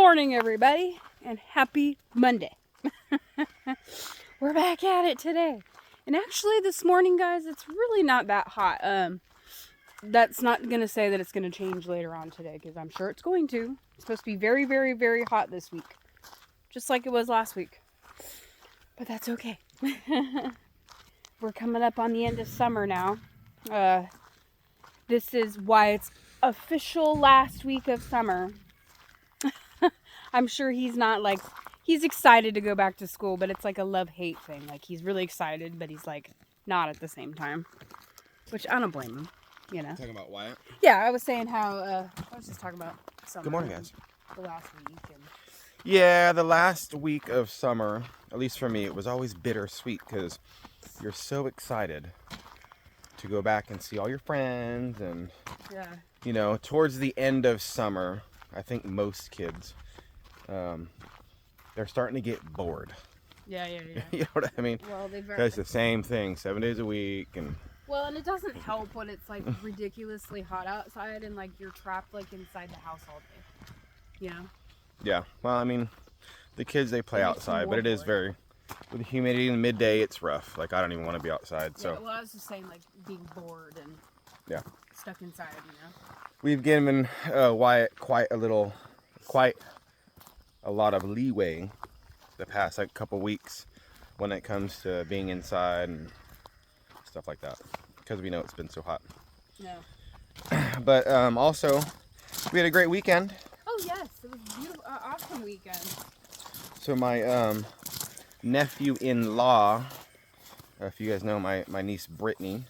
morning, everybody, and happy Monday. We're back at it today. And actually, this morning, guys, it's really not that hot. That's not going to say that it's going to change later on today, because I'm sure it's going to. It's supposed to be very, very, very hot this week. Just like it was last week. But that's okay. We're coming up on the end of summer now. This is why it's official last week of summer. I'm sure he's not like, he's excited to go back to school, but it's like a love-hate thing. Like, he's really excited, but he's like not at the same time. Which I don't blame him, you know. Talking about Wyatt? Yeah, I was saying how, I was just talking about summer. Good morning, guys. The last week. And... yeah, the last week of summer, at least for me, it was always bittersweet because you're so excited to go back and see all your friends. And, yeah. You know, towards the end of summer, I think most kids, they're starting to get bored. Yeah. You know what I mean? Well, It's the same thing, 7 days a week. Well, and it doesn't help when it's like ridiculously hot outside and like you're trapped like inside the house all day. You know? Yeah. Well, I mean, the kids, they play outside, but it is very, with the humidity in the midday, it's rough. Like, I don't even want to be outside. So. Yeah, well, I was just saying like being bored and stuck inside, you know? We've given Wyatt quite a lot of leeway the past like couple weeks when it comes to being inside and stuff like that, because we know it's been so hot. Yeah. But also, we had a great weekend. Oh yes, it was a beautiful, awesome weekend. So my nephew-in-law, if you guys know my niece Brittany.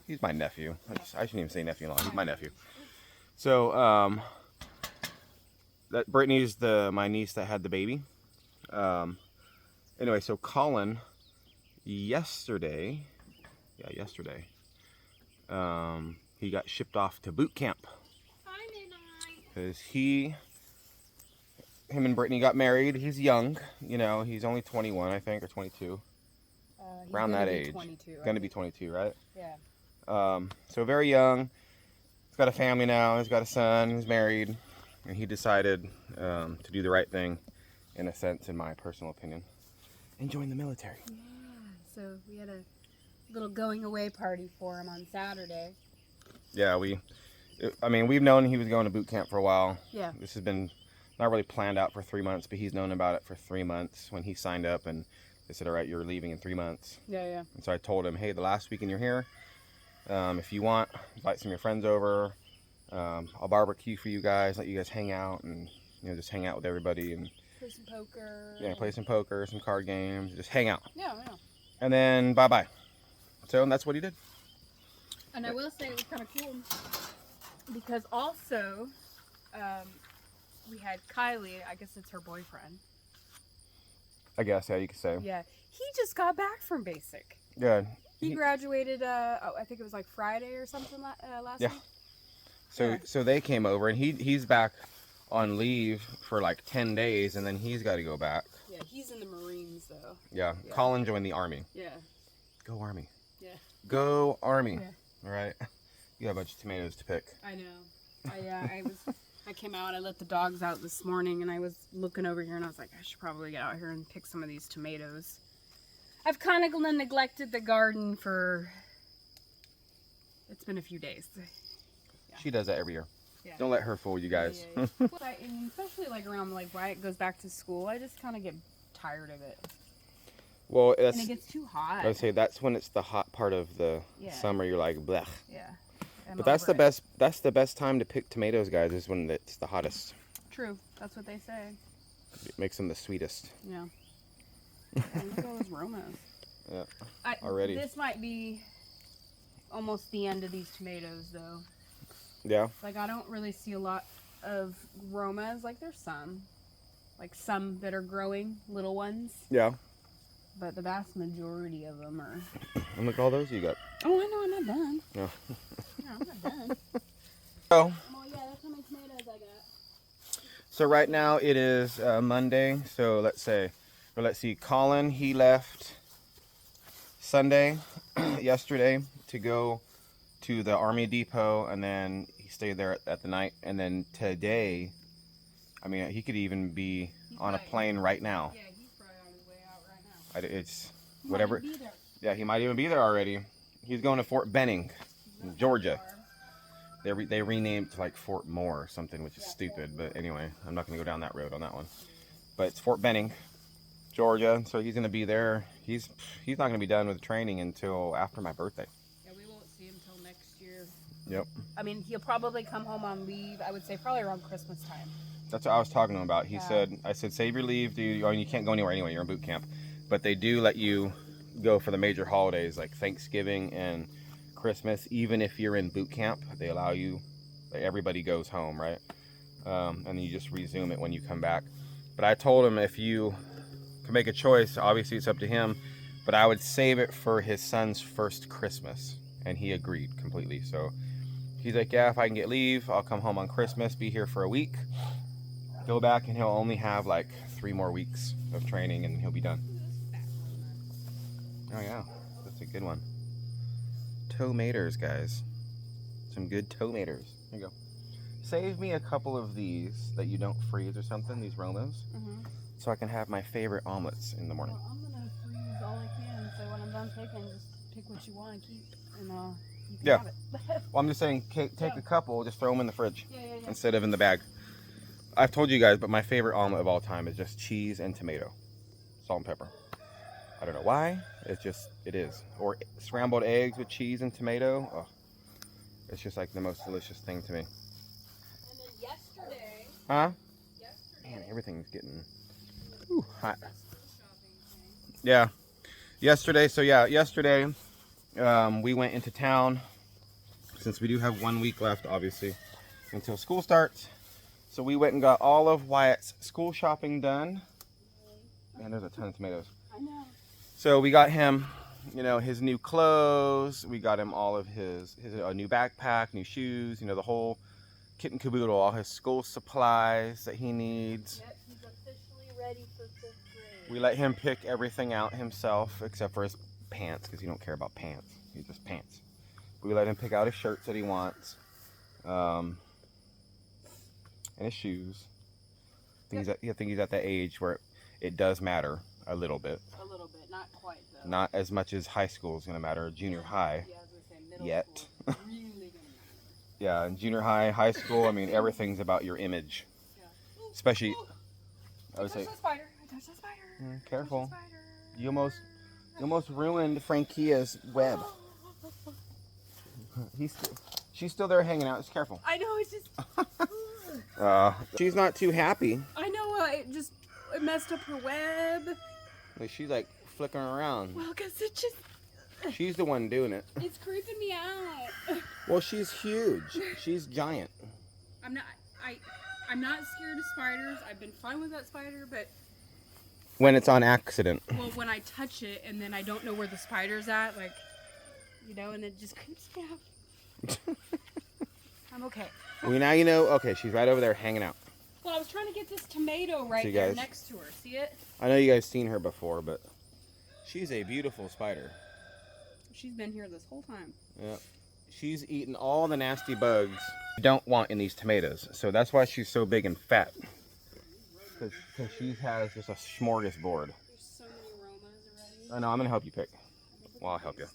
He's my nephew. I shouldn't even say nephew-in-law. He's my nephew. So, that Brittany's my niece that had the baby. Anyway, so Colin, yesterday, he got shipped off to boot camp. Because him and Brittany got married. He's young, you know. He's only 21, I think, or 22. Around that age. 22, right? Gonna be 22, right? Yeah. So very young. He's got a family now. He's got a son. He's married, and he decided to do the right thing, in a sense, in my personal opinion, and join the military. Yeah. So we had a little going away party for him on Saturday. Yeah, we've known he was going to boot camp for a while. Yeah. This has been not really planned out for 3 months, but he's known about it for 3 months when he signed up, and they said, all right, you're leaving in 3 months. Yeah. And so I told him, hey, the last weekend you're here, if you want, invite some of your friends over. I'll barbecue for you guys, let you guys hang out, and just hang out with everybody and play some poker. Yeah, play some poker, some card games, just hang out. Yeah. And then bye. So that's what he did. And I will say it was kind of cool because also we had Kylie. I guess it's her boyfriend. I guess, yeah, you could say. Yeah, he just got back from basic. Yeah. He graduated, I think it was like Friday or something last week. So they came over, and he's back on leave for like 10 days, and then he's got to go back. Yeah, he's in the Marines, though. Yeah, Colin joined the Army. Yeah. Go Army. Yeah. Go Army. Yeah. All right. You got a bunch of tomatoes to pick. I know. I came out, I let the dogs out this morning, and I was looking over here, and I was like, I should probably get out here and pick some of these tomatoes. I've kind of neglected the garden it's been a few days. Yeah. She does that every year. Yeah. Don't let her fool you guys. Yeah. And especially like around like Wyatt goes back to school, I just kind of get tired of it. Well, and it gets too hot. I would say that's when it's the hot part of the summer. You're like, blech. Yeah. But that's the best. That's the best time to pick tomatoes, guys. Is when it's the hottest. True. That's what they say. It makes them the sweetest. Yeah. Look at all those Romas. Yeah. Already. This might be almost the end of these tomatoes, though. Yeah. Like, I don't really see a lot of Romas. Like, there's some. Like, some that are growing, little ones. Yeah. But the vast majority of them are... And look at all those you got. Oh, I know. I'm not done. No. Yeah, I'm not done. Oh. Oh, yeah. That's how many tomatoes I got. So right now it is Monday. So let's see. Colin, he left Sunday, yesterday, to go to the Army depot, and then he stayed there at the night. And then today, I mean, he could even be on a plane right now. Yeah, he's probably on his way out right now. It's whatever. He might be there. Yeah, he might even be there already. He's going to Fort Benning, in Georgia. They renamed to like Fort Moore or something, which is stupid. But anyway, I'm not going to go down that road on that one. But it's Fort Benning, Georgia. So he's going to be there. He's not going to be done with training until after my birthday. Yeah, we won't see him until next year. Yep. I mean, he'll probably come home on leave. I would say probably around Christmas time. That's what I was talking to him about. He said, I said, save your leave, dude. I mean, you can't go anywhere anyway. You're in boot camp. But they do let you go for the major holidays like Thanksgiving and Christmas. Even if you're in boot camp, they allow you. Like, everybody goes home, right? And then you just resume it when you come back. But I told him if you can make a choice, obviously it's up to him. But I would save it for his son's first Christmas. And he agreed completely. So he's like, yeah, if I can get leave, I'll come home on Christmas, be here for a week. Go back and he'll only have like 3 more weeks of training and he'll be done. Oh yeah, that's a good one. Tomatoes, guys. Some good tomatoes. There you go. Save me a couple of these that you don't freeze or something, these Romos, so I can have my favorite omelets in the morning. Well, I'm going to freeze all I can, so when I'm done picking, just pick what you want to keep and you can have it. Well, I'm just saying, take a couple, just throw them in the fridge instead of in the bag. I've told you guys, but my favorite omelet of all time is just cheese and tomato, salt and pepper. I don't know why, it is. Or scrambled eggs with cheese and tomato. Oh, it's just like the most delicious thing to me. And then yesterday. Huh? Man, everything's getting hot. Yeah. Yesterday, we went into town, since we do have 1 week left, obviously, until school starts. So we went and got all of Wyatt's school shopping done. Man, there's a ton of tomatoes. I know. So we got him, his new clothes. We got him all of his new backpack, new shoes, the whole kit and caboodle, all his school supplies that he needs. Yep, he's officially ready for 5th grade. We let him pick everything out himself, except for his pants, because he don't care about pants. He's just pants. We let him pick out his shirts that he wants. And his shoes. I think he's at that age where it does matter a little bit. A little bit, not quite though. Not as much as high school is going to matter, junior high. Yeah, I was going to say middle yet. School. Really gonna matter. Yeah, in junior high, high school, I mean, everything's about your image. Yeah. Especially, I would I say, touched the spider. I touched the spider. Careful. You almost ruined Frankia's web. She's still there hanging out. Just careful. I know, it's just. She's not too happy. I know, it messed up her web. Like, she's like flicking around. Well, because it just. She's the one doing it. It's creeping me out. Well, she's huge. She's giant. I'm not scared of spiders. I've been fine with that spider, but. When it's on accident. Well, when I touch it and then I don't know where the spider's at, like, and it just creeps me out. I'm okay. Well, now you know. Okay, she's right over there hanging out. Well, I was trying to get this tomato right See, there guys? next to her. See it? I know you guys seen her before, but she's a beautiful spider. She's been here this whole time. Yeah. She's eaten all the nasty bugs you don't want in these tomatoes. So that's why she's so big and fat. Because she has just a smorgasbord. There's so many aromas already. I know, I'm going to help you pick. Well, I'll help you.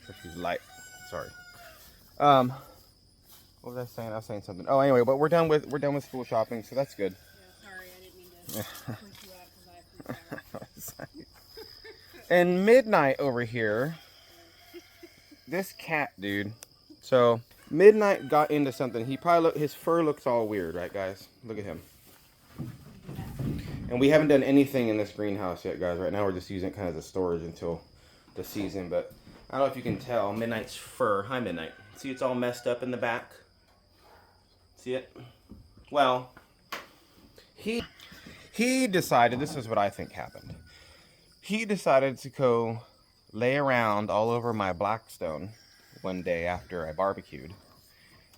So she's light. Sorry. What was I saying? I was saying something. Oh, anyway, but we're done with school shopping, so that's good. Yeah, sorry, I didn't mean to freak you out because I freaked out. And Midnight over here, this cat dude. So Midnight got into something. He probably his fur looks all weird, right, guys? Look at him. And we haven't done anything in this greenhouse yet, guys. Right now we're just using it kind of as a storage until the season. But I don't know if you can tell Midnight's fur. Hi, Midnight. See, it's all messed up in the back. See it? Well, he decided, this is what I think happened. He decided to go lay around all over my Blackstone one day after I barbecued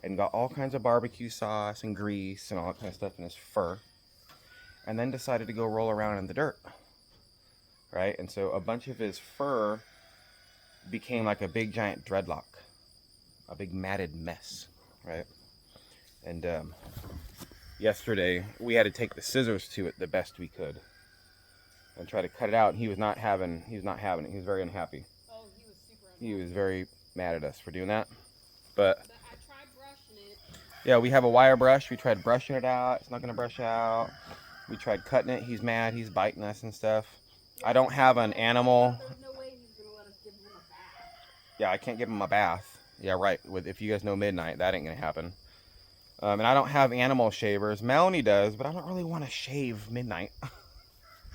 and got all kinds of barbecue sauce and grease and all that kind of stuff in his fur, and then decided to go roll around in the dirt, right? And so a bunch of his fur became like a big giant dreadlock, a big matted mess, right? And yesterday, we had to take the scissors to it the best we could and try to cut it out. And he was not having it. He was very unhappy. Oh, he was super unhappy. He was very mad at us for doing that. But I tried brushing it. yeah, we have a wire brush. We tried brushing it out. It's not going to brush out. We tried cutting it. He's mad. He's biting us and stuff. I don't have an animal. There's no way he's going to let us give him a bath. Yeah, I can't give him a bath. Yeah, right. If you guys know Midnight, that ain't going to happen. And I don't have animal shavers. Melanie does, but I don't really want to shave Midnight.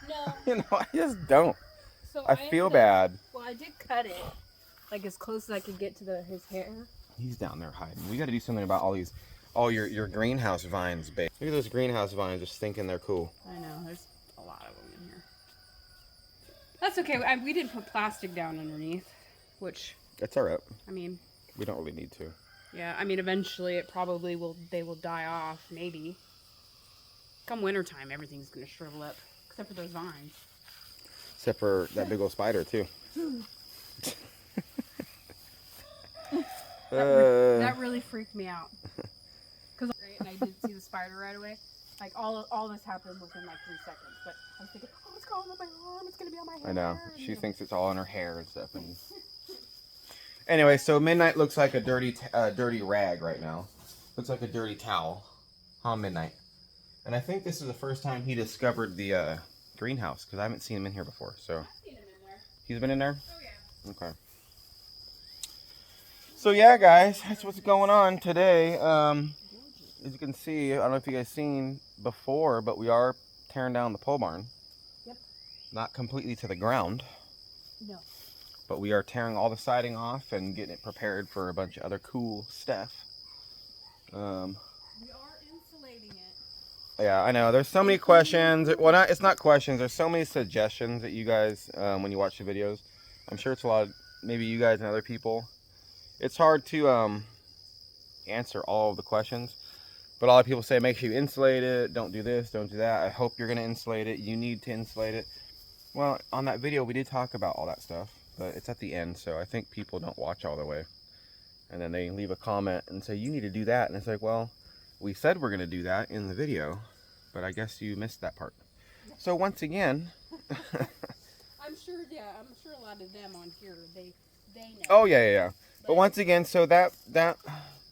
No. You know, I just don't. So I feel bad. Well, I did cut it, like as close as I could get to his hair. He's down there hiding. We got to do something about all your greenhouse vines, babe. Look at those greenhouse vines, just thinking they're cool. I know. There's a lot of them in here. That's okay. We did put plastic down underneath, which. That's all right. I mean. We don't really need to. Yeah, I mean, eventually it probably will. They will die off, maybe. Come wintertime, everything's gonna shrivel up, except for those vines. Except for that big old spider too. That really freaked me out. And I did see the spider right away. Like all this happened within like 3 seconds. But I was thinking, oh, it's going on my arm. It's gonna be on my hair. I know. She thinks it's all in her hair and stuff. And anyway, so Midnight looks like a dirty rag right now. Looks like a dirty towel. Huh, Midnight? And I think this is the first time he discovered the greenhouse, because I haven't seen him in here before. So I've seen him in there. He's been in there? Oh yeah. Okay. So yeah, guys, that's what's going on today. As you can see, I don't know if you guys seen before, but we are tearing down the pole barn. Yep. Not completely to the ground. No. But we are tearing all the siding off and getting it prepared for a bunch of other cool stuff. We are insulating it. Yeah, I know. There's so many questions. Well, it's not questions. There's so many suggestions that you guys, when you watch the videos. I'm sure it's a lot of, maybe you guys and other people. It's hard to answer all of the questions. But a lot of people say, make sure you insulate it. Don't do this, don't do that. I hope you're going to insulate it. You need to insulate it. Well, on that video, we did talk about all that stuff. But it's at the end, so I think people don't watch all the way. And then they leave a comment and say, you need to do that. And it's like, well, we said we're going to do that in the video. But I guess you missed that part. So once again... I'm sure a lot of them on here, they know. Oh, yeah. But once again, so that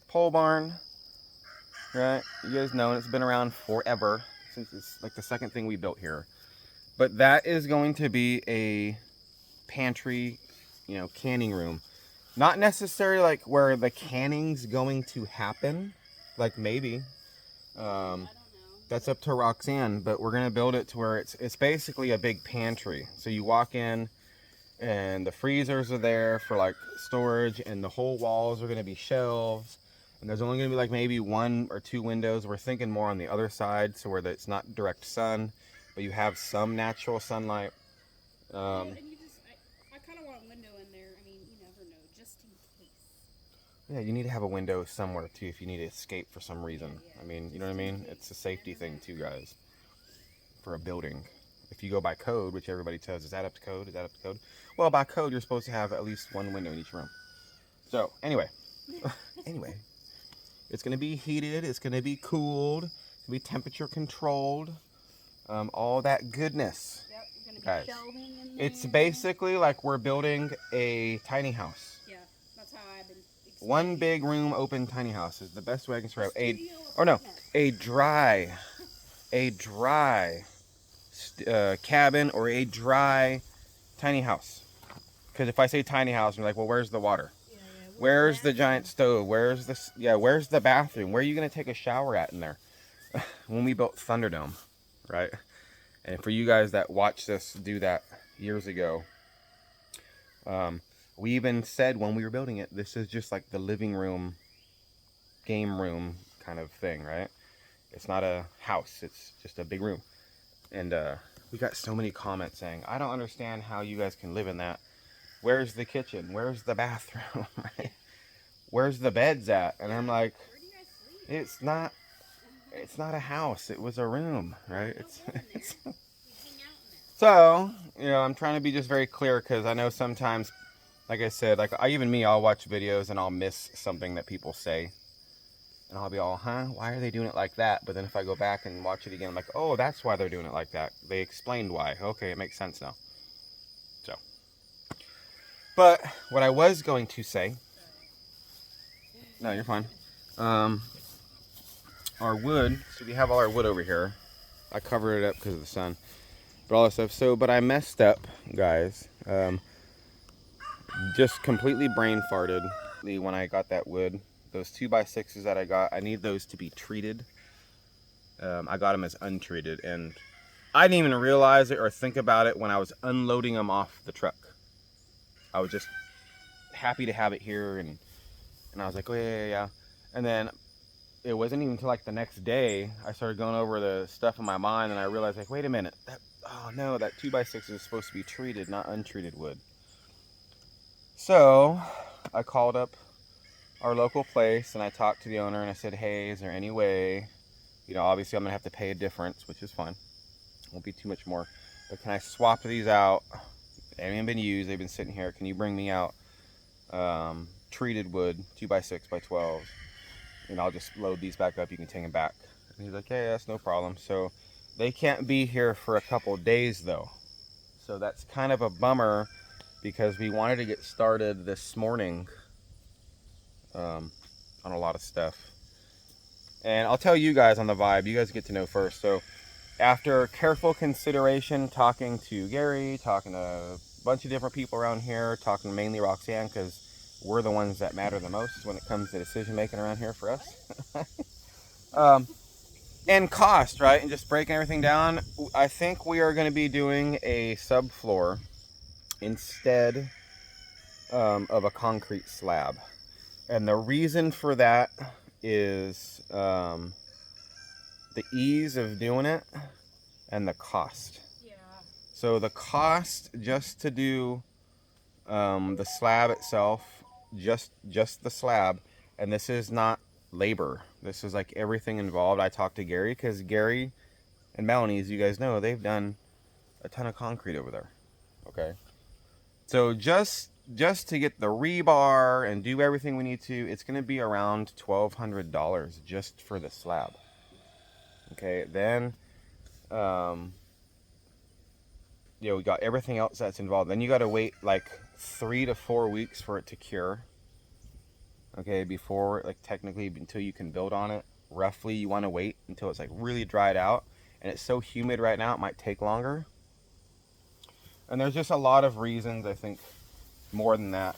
pole barn, right? You guys know, it's been around forever. Since it's like the second thing we built here. But that is going to be a pantry, canning room. Not necessarily like where the canning's going to happen. Like maybe. I don't know. That's up to Roxanne, but we're gonna build it to where it's basically a big pantry. So you walk in and the freezers are there for like storage, and the whole walls are gonna be shelves, and there's only gonna be like maybe 1 or 2 windows. We're thinking more on the other side, so where it's not direct sun, but you have some natural sunlight. And I kind of want a window in there. I mean, you never know, just in case. Yeah, you need to have a window somewhere too if you need to escape for some reason. I mean, you know what I mean? It's a safety thing too, guys, for a building. If you go by code, which everybody says, is that up to code? Is that up to code? Well, by code, you're supposed to have at least 1 window in each room. So, anyway. It's going to be heated. It's going to be cooled. It's going to be temperature controlled. All that goodness. Yep, you're going to be Guys, shelving in there. it's basically like we're building a tiny house. Yeah, that's how I've been explaining. 1 big room, open tiny house is the best way I can describe it. A dry cabin or a dry tiny house. Because if I say tiny house, you're like, well, where's the water? Yeah. Where's the giant stove? Where's the bathroom? Where are you going to take a shower at in there? When we built Thunderdome, right? And for you guys that watched us do that years ago, we even said when we were building it, this is just like the living room, game room kind of thing, right? It's not a house, it's just a big room. And we got so many comments saying, I don't understand how you guys can live in that. Where's the kitchen? Where's the bathroom? Right? Where's the beds at? And I'm like, Where do you guys sleep? it's not a house, it was a room, right? We hang out in there. So, I'm trying to be just very clear, because I know sometimes, like I said, I'll watch videos and I'll miss something that people say. And I'll be all, huh? Why are they doing it like that? But then if I go back and watch it again, I'm like, oh, that's why they're doing it like that. They explained why. Okay, it makes sense now. So, but what I was going to say, no, you're fine. Our wood, so we have all our wood over here. I covered it up because of the sun, but all that stuff. So, but I messed up, guys. Just completely brain farted when I got that wood. Those 2x6s that I got, I need those to be treated. I got them as untreated, and I didn't even realize it or think about it when I was unloading them off the truck. I was just happy to have it here, and I was like, oh yeah. And then it wasn't even until like the next day I started going over the stuff in my mind, and I realized, like, wait a minute, oh no, that 2x6 is supposed to be treated, not untreated wood. So I called up our local place and I talked to the owner and I said, hey, is there any way, you know, obviously I'm gonna have to pay a difference, which is fine, won't be too much more, but can I swap these out? They haven't been used, they've been sitting here. Can you bring me out treated wood, 2x6x12, and I'll just load these back up, you can take them back? And he's like, hey, that's no problem. So they can't be here for a couple days though, so that's kind of a bummer, because we wanted to get started this morning on a lot of stuff. And I'll tell you guys on the vibe, you guys get to know first. So after careful consideration, talking to Gary, talking to a bunch of different people around here, talking mainly Roxanne, because we're the ones that matter the most when it comes to decision making around here for us. And cost, right? And just breaking everything down, I think we are going to be doing a subfloor instead of a concrete slab. And the reason for that is the ease of doing it and the cost. Yeah. So the cost just to do the slab itself, just the slab, and this is not labor. This is like everything involved. I talked to Gary, because Gary and Melanie, as you guys know, they've done a ton of concrete over there. Okay. So just to get the rebar and do everything we need to, it's going to be around $1,200 just for the slab. Okay, then you know, we got everything else that's involved. Then you got to wait like 3 to 4 weeks for it to cure. Okay, before, like, technically until you can build on it. Roughly, you want to wait until it's like really dried out, and it's so humid right now it might take longer. And there's just a lot of reasons, I think, more than that,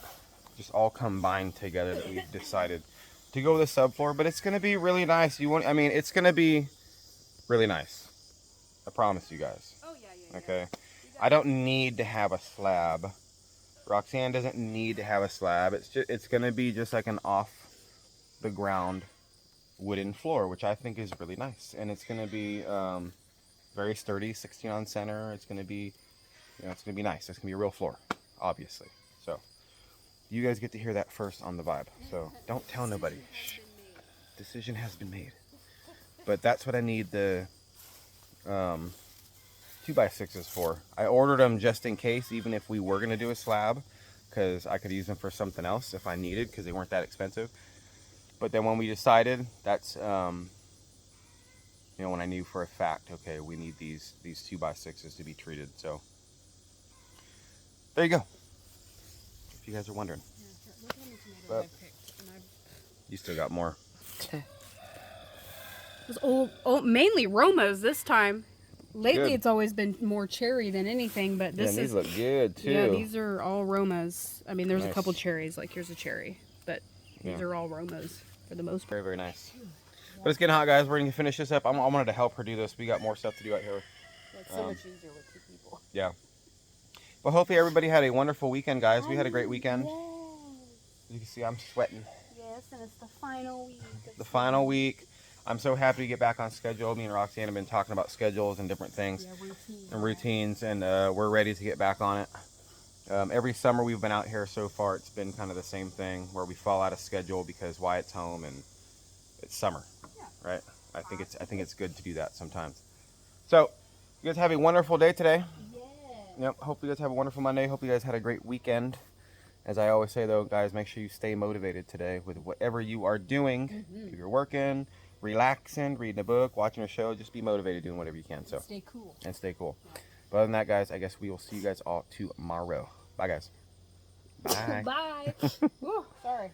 just all combined together, that we've decided to go with a subfloor. But it's going to be really nice. It's going to be really nice. I promise you guys. Oh yeah. Okay. I don't need to have a slab. Roxanne doesn't need to have a slab. It's going to be just like an off the ground wooden floor, which I think is really nice. And it's going to be very sturdy, 16 on center. It's going to be, you know, it's going to be nice. It's going to be a real floor, obviously. So you guys get to hear that first on the vibe. So don't tell nobody. Shh. Decision has been made. But that's what I need the 2x6s for. I ordered them just in case, even if we were going to do a slab, because I could use them for something else if I needed, because they weren't that expensive. But then when we decided, that's, you know, when I knew for a fact, okay, we need these 2x6s to be treated. So there you go. If you guys are wondering. But you still got more. It was mainly Romos this time. Lately, good. It's always been more cherry than anything, but this these look good too. Yeah, these are all Romos. I mean, there's nice. A couple cherries, like here's a cherry, but these are all Romos for the most part. Very, very nice. But it's getting hot, guys. We're going to finish this up. I wanted to help her do this. We got more stuff to do out here. It's so much easier with 2 people. Yeah. Well, hopefully everybody had a wonderful weekend, guys. We had a great weekend. Yes. You can see I'm sweating. Yes, and it's the final week. The final week. I'm so happy to get back on schedule. Me and Roxanne have been talking about schedules and different things. Yeah, routines, and we're ready to get back on it. Every summer we've been out here so far, it's been kind of the same thing, where we fall out of schedule because Wyatt's home and it's summer, right? I think it's good to do that sometimes. So, you guys have a wonderful day today. Yeah. Yep. Hope you guys have a wonderful Monday. Hope you guys had a great weekend. As I always say, though, guys, make sure you stay motivated today with whatever you are doing. If you're working, relaxing, reading a book, watching a show, just be motivated doing whatever you can. So Stay cool. And stay cool. But other than that, guys, I guess we will see you guys all tomorrow. Bye, guys. Bye. Bye. Ooh, sorry.